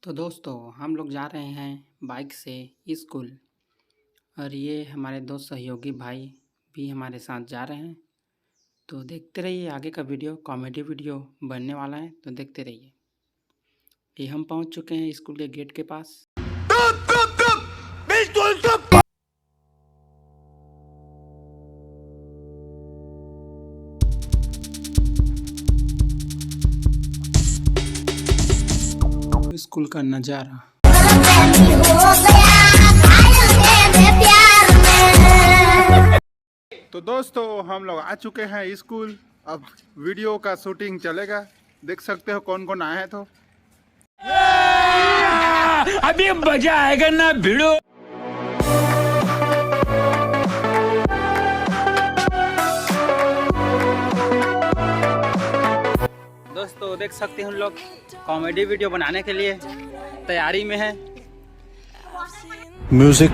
तो दोस्तों हम लोग जा रहे हैं बाइक से स्कूल और ये हमारे दो सहयोगी भाई भी हमारे साथ जा रहे हैं। तो देखते रहिए, आगे का वीडियो कॉमेडी वीडियो बनने वाला है, तो देखते रहिए। ये हम पहुंच चुके हैं स्कूल के गेट के पास। स्कूल का नज़ारा। तो दोस्तों हम लोग आ चुके हैं स्कूल। अब वीडियो का शूटिंग चलेगा, देख सकते हो कौन कौन आए हैं। तो अभी मजा आएगा ना भिड़ो। दोस्तों देख सकते हैं हम लोग कॉमेडी वीडियो बनाने के लिए तैयारी में है। म्यूजिक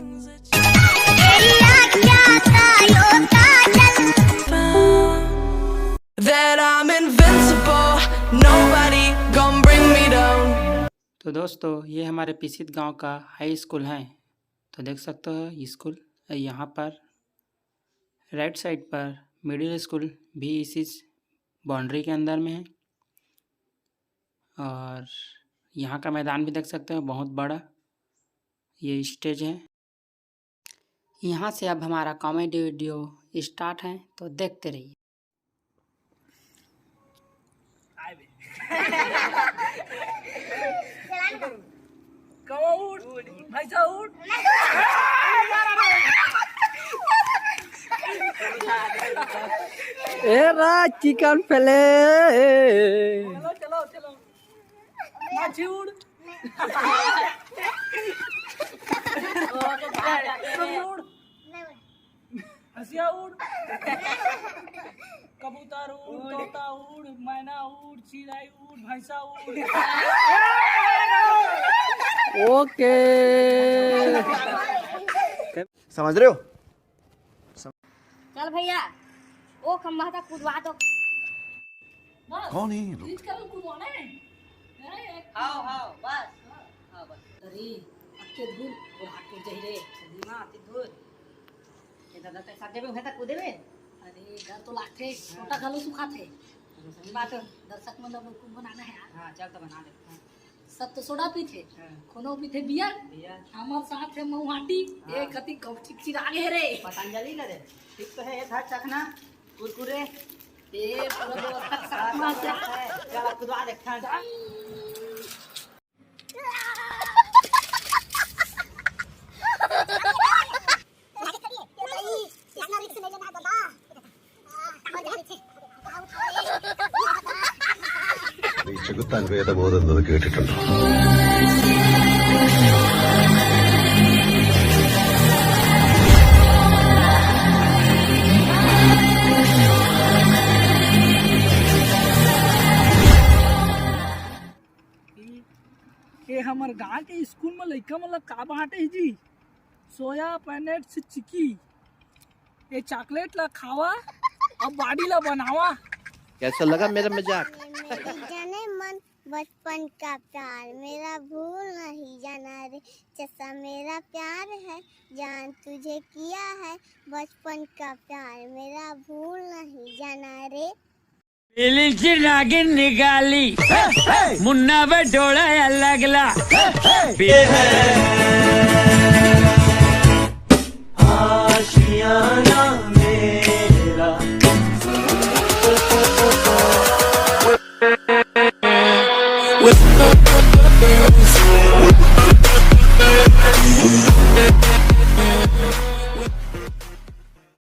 तो दोस्तों ये हमारे पिसित गांव का हाई स्कूल है। तो देख सकते हो स्कूल, यहाँ पर राइट साइड पर मिडिल स्कूल भी इसी बाउंड्री के अंदर में है। और यहाँ का मैदान भी देख सकते हो, बहुत बड़ा ये स्टेज है। यहाँ से अब हमारा कॉमेडी वीडियो स्टार्ट है, तो देखते रहिए। चिकन फैले चलो माछी उड़ हंसिया उड़ कबूतर उड़ तोता उड़ मैना उड़ चिड़ै उड़ भैंसा उड़। ओके समझ रहे हो? चल भैया ओ खम्बा तक कूदवा दो। कौन है ये लोग? हां बस अरे अक्के धूल और हाथ टूट जाई रे सदीमा आती धूल के दादा ते साथे में हेता कूदेबे। अरे डर तो लागथे, छोटा घालू सुखा थे। सही बात है, दर्शक मतलब को बनाना है यार। हां चल तो बना ले। सब तो सोडा पी थे, कोनो पी थे बियर। हमार साथ है मऊहाटी ए कति कौचिक चिरागे रे पतंजलि ले रे। ठीक तो है, था चखना कुरकुरे ए पूरा दो तक साथ में है। चल कुदवा देखता जा। ഈ ചെകുത്താൻ വേദബോധം എന്നത് കേട്ടിട്ടുണ്ടോ? ये हमार गाँव के स्कूल में लड़का मतलब का बांटे जी सोया पैनेट से चिकी ये चॉकलेट ला खावा और बॉडी ला बनावा। कैसा लगा मेरा मजाक? जाने मन बचपन का प्यार मेरा भूल नहीं जाना रे। जैसा मेरा प्यार है जान तुझे किया है, बचपन का प्यार मेरा भूल नहीं जाना रे। से नागिन निकाली मुन्ना पे डोला लगला।